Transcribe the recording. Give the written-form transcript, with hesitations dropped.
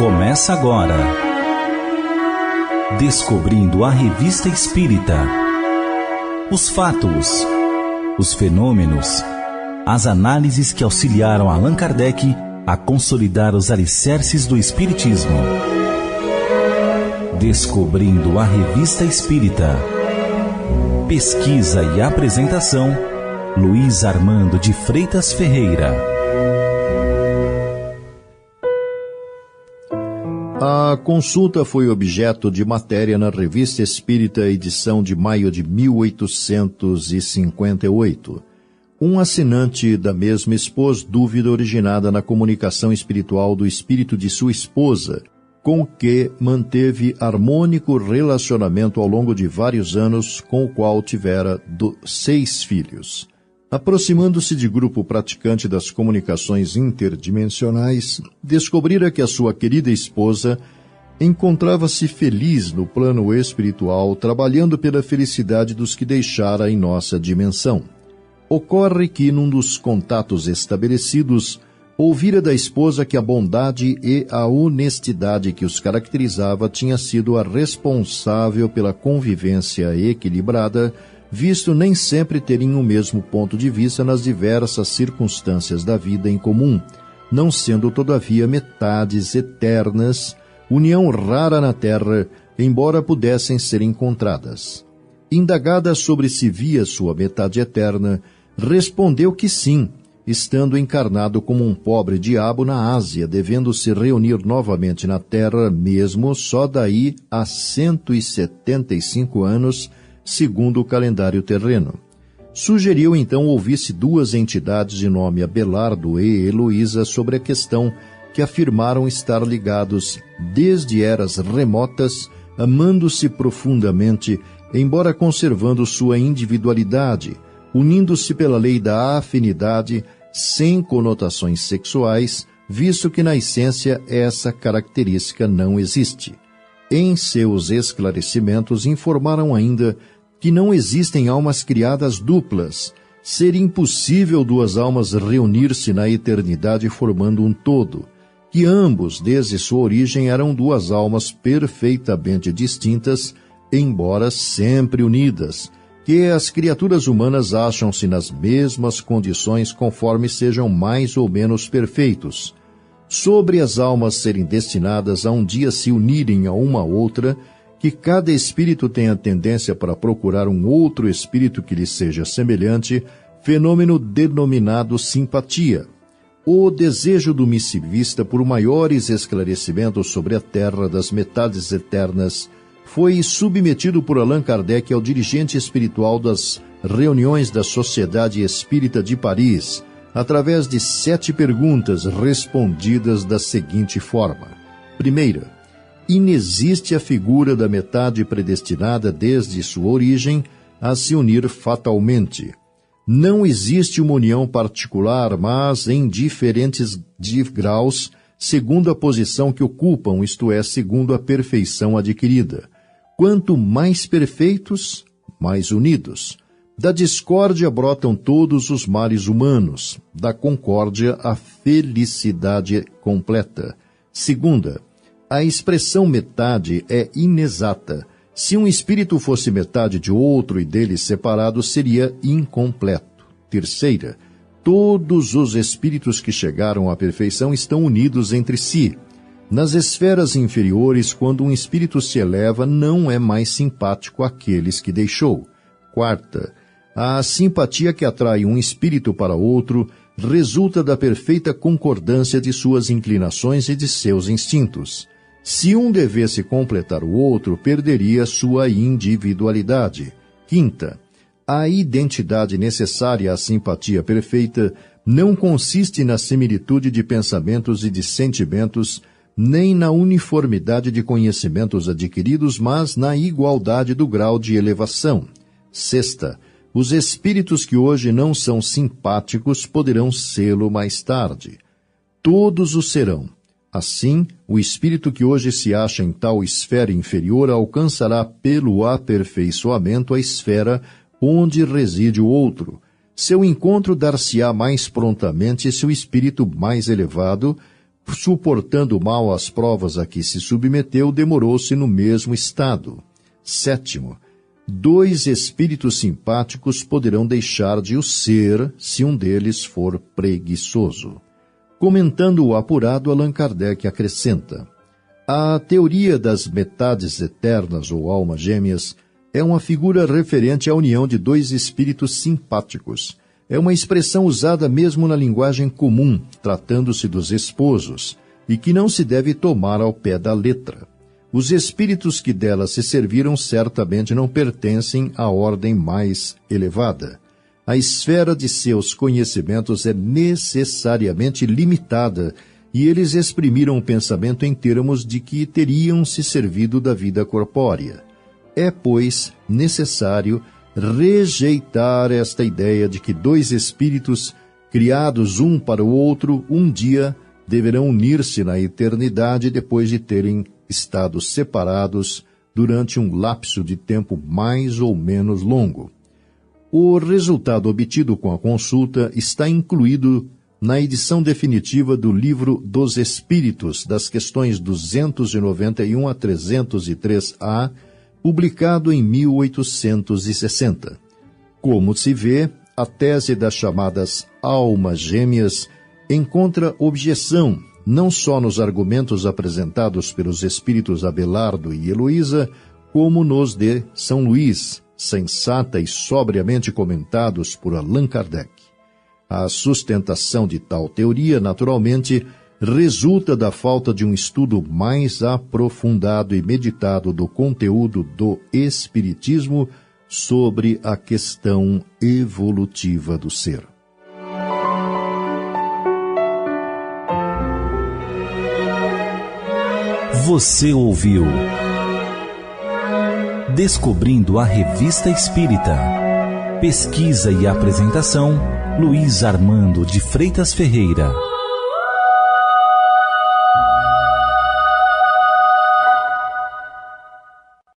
Começa agora Descobrindo a Revista Espírita. Os fatos, os fenômenos, as análises que auxiliaram Allan Kardec a consolidar os alicerces do Espiritismo. Descobrindo a Revista Espírita. Pesquisa e apresentação, Luiz Armando de Freitas Ferreira. A consulta foi objeto de matéria na Revista Espírita, edição de maio de 1858. Um assinante da mesma expôs dúvida originada na comunicação espiritual do espírito de sua esposa, com que manteve harmônico relacionamento ao longo de vários anos, com o qual tivera 6 filhos. Aproximando-se de grupo praticante das comunicações interdimensionais, descobrira que a sua querida esposa encontrava-se feliz no plano espiritual, trabalhando pela felicidade dos que deixara em nossa dimensão. Ocorre que, num dos contatos estabelecidos, ouvira da esposa que a bondade e a honestidade que os caracterizava tinha sido a responsável pela convivência equilibrada, visto nem sempre terem o mesmo ponto de vista nas diversas circunstâncias da vida em comum, não sendo, todavia, metades eternas, união rara na Terra, embora pudessem ser encontradas. Indagada sobre se via sua metade eterna, respondeu que sim, estando encarnado como um pobre diabo na Ásia, devendo se reunir novamente na Terra, mesmo só daí a 175 anos, segundo o calendário terreno. Sugeriu então ouvisse 2 entidades de nome Abelardo e Heloísa sobre a questão, que afirmaram estar ligados desde eras remotas, amando-se profundamente, embora conservando sua individualidade, unindo-se pela lei da afinidade, sem conotações sexuais, visto que na essência essa característica não existe. Em seus esclarecimentos informaram ainda que não existem almas criadas duplas, ser impossível 2 almas reunir-se na eternidade formando um todo, que ambos, desde sua origem, eram 2 almas perfeitamente distintas, embora sempre unidas, que as criaturas humanas acham-se nas mesmas condições conforme sejam mais ou menos perfeitos. Sobre as almas serem destinadas a um dia se unirem a uma outra, que cada espírito tem a tendência para procurar um outro espírito que lhe seja semelhante, fenômeno denominado simpatia. O desejo do missivista por maiores esclarecimentos sobre a Terra das metades eternas foi submetido por Allan Kardec ao dirigente espiritual das reuniões da Sociedade Espírita de Paris, através de 7 perguntas respondidas da seguinte forma. Primeira, inexiste a figura da metade predestinada desde sua origem a se unir fatalmente. Não existe uma união particular, mas em diferentes graus, segundo a posição que ocupam, isto é, segundo a perfeição adquirida. Quanto mais perfeitos, mais unidos. Da discórdia brotam todos os males humanos, da concórdia a felicidade completa. Segunda, a expressão metade é inexata. Se um espírito fosse metade de outro e dele separado, seria incompleto. Terceira, todos os espíritos que chegaram à perfeição estão unidos entre si. Nas esferas inferiores, quando um espírito se eleva, não é mais simpático àqueles que deixou. Quarta, a simpatia que atrai um espírito para outro resulta da perfeita concordância de suas inclinações e de seus instintos. Se um devesse completar o outro, perderia sua individualidade. Quinta, a identidade necessária à simpatia perfeita não consiste na similitude de pensamentos e de sentimentos, nem na uniformidade de conhecimentos adquiridos, mas na igualdade do grau de elevação. Sexta, os espíritos que hoje não são simpáticos poderão sê-lo mais tarde. Todos o serão. Assim, o espírito que hoje se acha em tal esfera inferior alcançará pelo aperfeiçoamento a esfera onde reside o outro. Seu encontro dar-se-á mais prontamente se o espírito mais elevado suportando mal as provas a que se submeteu, demorou-se no mesmo estado. 7º, 2 espíritos simpáticos poderão deixar de o ser se um deles for preguiçoso. Comentando o apurado, Allan Kardec acrescenta: a teoria das metades eternas ou almas gêmeas é uma figura referente à união de 2 espíritos simpáticos. É uma expressão usada mesmo na linguagem comum, tratando-se dos esposos, e que não se deve tomar ao pé da letra. Os espíritos que dela se serviram certamente não pertencem à ordem mais elevada. A esfera de seus conhecimentos é necessariamente limitada, e eles exprimiram o pensamento em termos de que teriam se servido da vida corpórea. É, pois, necessário rejeitar esta ideia de que 2 espíritos, criados um para o outro, um dia deverão unir-se na eternidade depois de terem estado separados durante um lapso de tempo mais ou menos longo. O resultado obtido com a consulta está incluído na edição definitiva do Livro dos Espíritos, das questões 291 a 303A, publicado em 1860. Como se vê, a tese das chamadas almas gêmeas encontra objeção não só nos argumentos apresentados pelos espíritos Abelardo e Heloísa, como nos de São Luís, sensata e sobriamente comentados por Allan Kardec. A sustentação de tal teoria, naturalmente, resulta da falta de um estudo mais aprofundado e meditado do conteúdo do Espiritismo sobre a questão evolutiva do ser. Você ouviu Descobrindo a Revista Espírita. Pesquisa e apresentação, Luiz Armando de Freitas Ferreira.